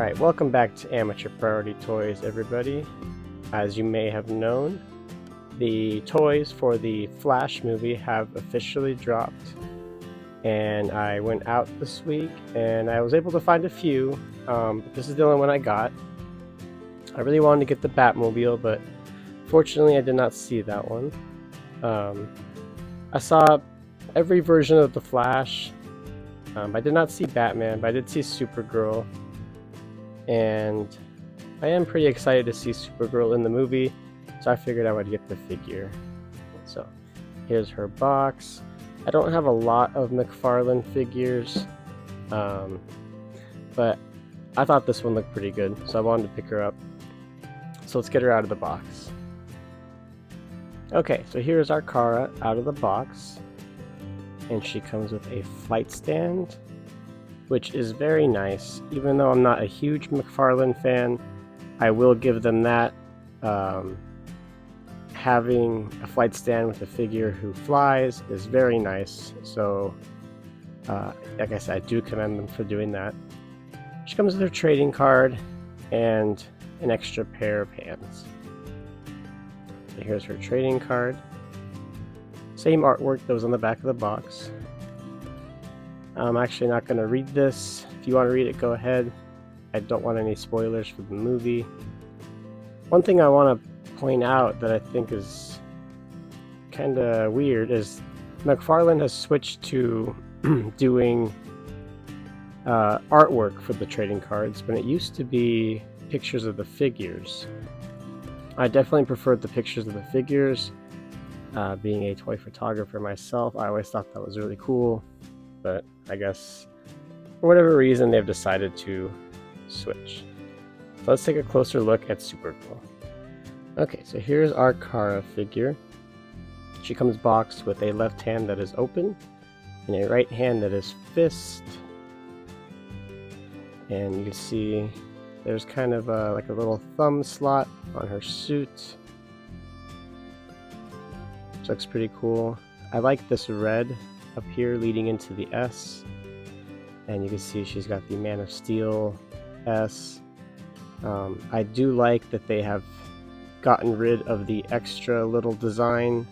Alright, welcome back to Amateur Priority Toys, everybody. As you may have known, the toys for the Flash movie have officially dropped, and I went out this week and I was able to find a few, but this is the only one I got. I really wanted to get the Batmobile, but fortunately I did not see that one. I saw every version of the Flash. I did not see Batman, but I did see Supergirl. And I am pretty excited to see Supergirl in the movie, so I figured I would get the figure. So here's her box. I don't have a lot of McFarlane figures, but I thought this one looked pretty good, so I wanted to pick her up. So let's get her out of the box. Okay, so here's our Kara out of the box, and she comes with a flight stand, which is very nice. Even though I'm not a huge McFarlane fan, I will give them that. Having a flight stand with a figure who flies is very nice. So, like I said, I do commend them for doing that. She comes with her trading card and an extra pair of hands. So here's her trading card. Same artwork that was on the back of the box. I'm actually not going to read this. If you want to read it, go ahead. I don't want any spoilers for the movie. One thing I want to point out that I think is kind of weird is McFarlane has switched to doing artwork for the trading cards, but it used to be pictures of the figures. I definitely preferred the pictures of the figures. Being a toy photographer myself, I always thought that was really cool. But I guess for whatever reason they've decided to switch. So let's take a closer look at Supergirl. Okay, so here's our Kara figure. She comes boxed with a left hand that is open and a right hand that is fist. And you can see there's kind of like a little thumb slot on her suit, which looks pretty cool. I like this red up here leading into the S, and you can see she's got the Man of Steel S. I do like that they have gotten rid of the extra little design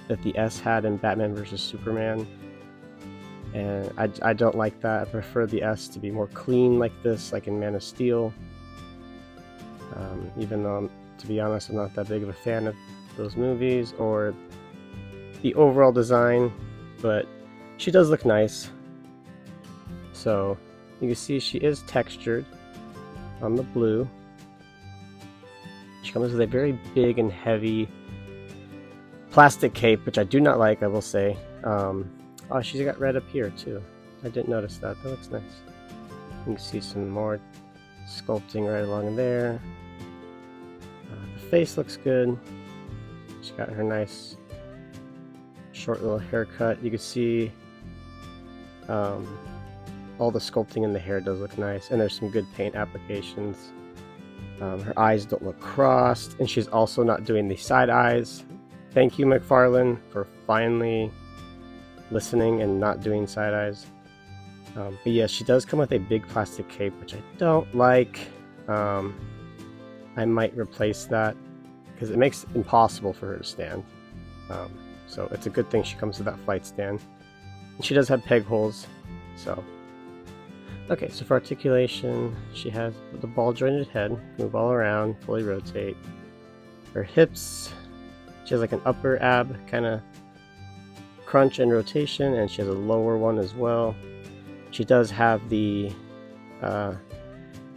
that the S had in Batman vs Superman, and I don't like that. I prefer the S to be more clean like this, like in Man of Steel, even though, to be honest, I'm not that big of a fan of those movies or the overall design. But she does look nice. So you can see she is textured on the blue. She comes with a very big and heavy plastic cape, which I do not like, I will say. Oh, she's got red up here too. I didn't notice that. That looks nice. You can see some more sculpting right along there. The face looks good. She's got her nice short little haircut. You can see all the sculpting in the hair does look nice, and there's some good paint applications. Her eyes don't look crossed, and she's also not doing the side eyes. Thank you, McFarlane, for finally listening and not doing side eyes. But yes, she does come with a big plastic cape, which I don't like. I might replace that because it makes it impossible for her to stand. So it's a good thing she comes with that flight stand. And she does have peg holes, so. Okay, so for articulation, she has the ball jointed head, move all around, fully rotate. Her hips, she has like an upper ab kind of crunch and rotation, and she has a lower one as well. She does have the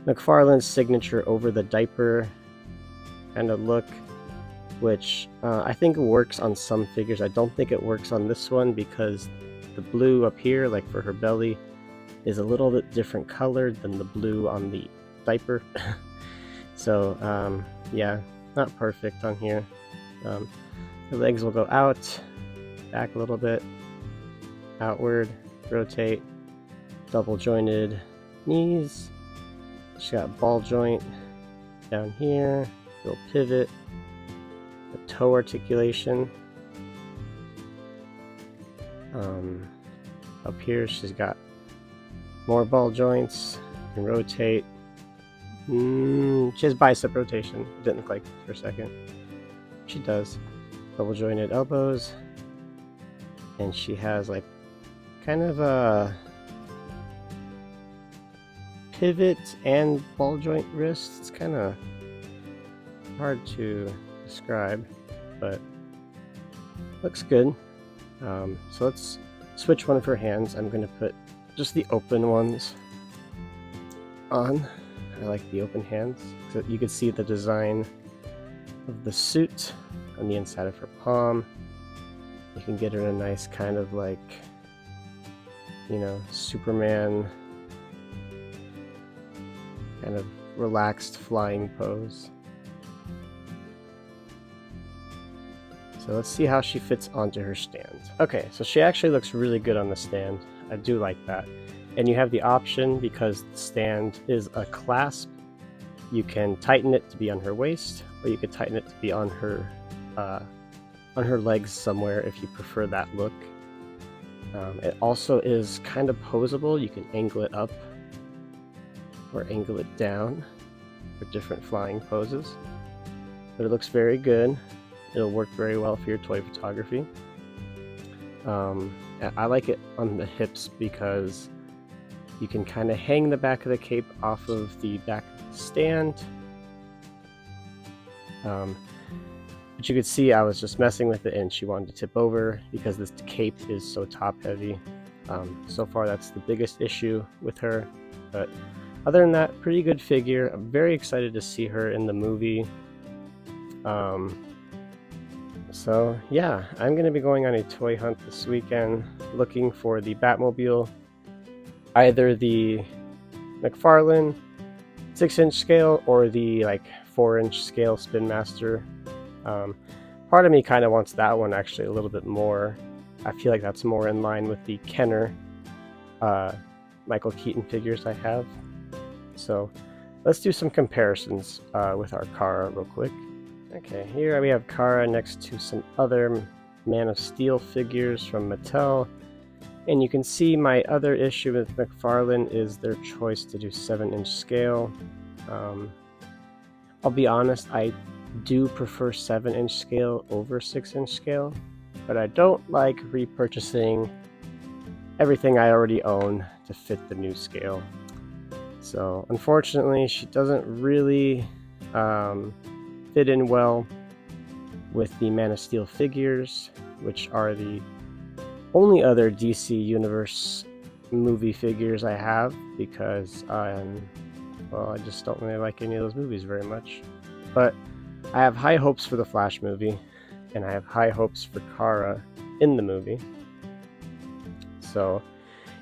McFarlane's signature over the diaper kind of look, which I think works on some figures. I don't think it works on this one because the blue up here, like for her belly, is a little bit different colored than the blue on the diaper. So yeah, not perfect on here. The legs will go out, back a little bit, outward, rotate, double jointed knees. She's got a ball joint down here, little pivot, the toe articulation. Up here she's got more ball joints, can rotate, She has bicep rotation. Didn't look like for a second. She does. Double jointed elbows. And she has like kind of a pivot and ball joint wrist. It's kind of hard to describe, but looks good. So let's switch one of her hands. I'm going to put just the open ones on. I like the open hands, so you can see the design of the suit on the inside of her palm. You can get her in a nice kind of like, you know, Superman kind of relaxed flying pose. So let's see how she fits onto her stand. Okay, so she actually looks really good on the stand. I do like that. And you have the option, because the stand is a clasp, you can tighten it to be on her waist, or you could tighten it to be on her legs somewhere if you prefer that look. It also is kind of posable. You can angle it up or angle it down for different flying poses. But it looks very good. It'll work very well for your toy photography. I like it on the hips because you can kind of hang the back of the cape off of the back of the stand. But you could see I was just messing with it and she wanted to tip over because this cape is so top heavy. So far that's the biggest issue with her. But other than that, pretty good figure. I'm very excited to see her in the movie. So yeah, I'm going to be going on a toy hunt this weekend looking for the Batmobile. Either the McFarlane 6-inch scale or the like 4-inch scale Spin Master. Part of me kind of wants that one actually a little bit more. I feel like that's more in line with the Kenner Michael Keaton figures I have. So let's do some comparisons with our Kara real quick. Okay, here we have Kara next to some other Man of Steel figures from Mattel. And you can see my other issue with McFarlane is their choice to do 7-inch scale. I'll be honest, I do prefer 7-inch scale over 6-inch scale, but I don't like repurchasing everything I already own to fit the new scale. So unfortunately, she doesn't really fit in well with the Man of Steel figures, which are the only other DC Universe movie figures I have, because well, I just don't really like any of those movies very much. But I have high hopes for the Flash movie, and I have high hopes for Kara in the movie. So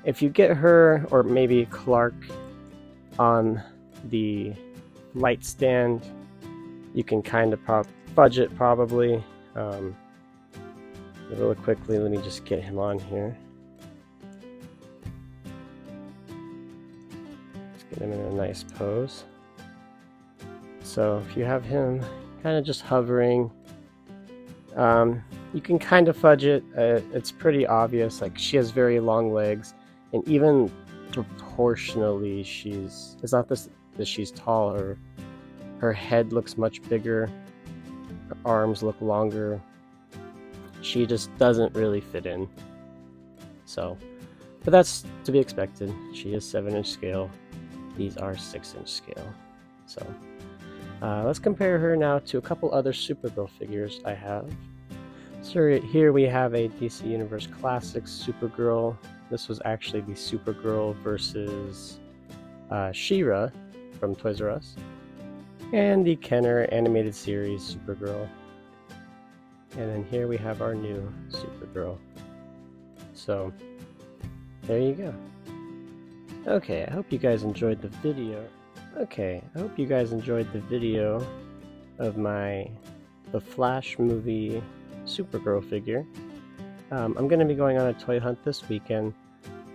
if you get her, or maybe Clark, on the light stand, you can kind of budget probably. Really quickly, let me just get him on here. Let's get him in a nice pose. So if you have him kind of just hovering, you can kind of fudge it. It's pretty obvious. Like, she has very long legs, and even proportionally, it's not that she's tall. Her head looks much bigger. Her arms look longer. She just doesn't really fit in. So, but that's to be expected. She is 7-inch scale. These are 6-inch scale. So, let's compare her now to a couple other Supergirl figures I have. So here we have a DC Universe Classics Supergirl. This was actually the Supergirl versus She-Ra from Toys R Us. And the Kenner animated series Supergirl. And then here we have our new Supergirl. So, there you go. Okay, I hope you guys enjoyed the video. Of the Flash movie Supergirl figure. I'm going to be going on a toy hunt this weekend.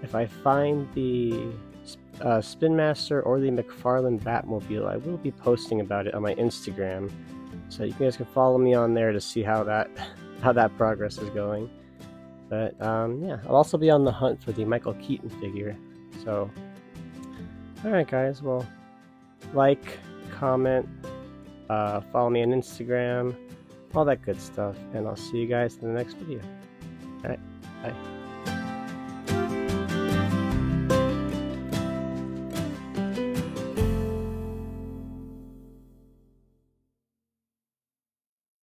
If I find the Spin Master or the McFarlane Batmobile, I will be posting about it on my Instagram. So you guys can follow me on there to see how that progress is going. But yeah, I'll also be on the hunt for the Michael Keaton figure. So, alright guys, well, like, comment, follow me on Instagram, all that good stuff, and I'll see you guys in the next video. Alright, bye.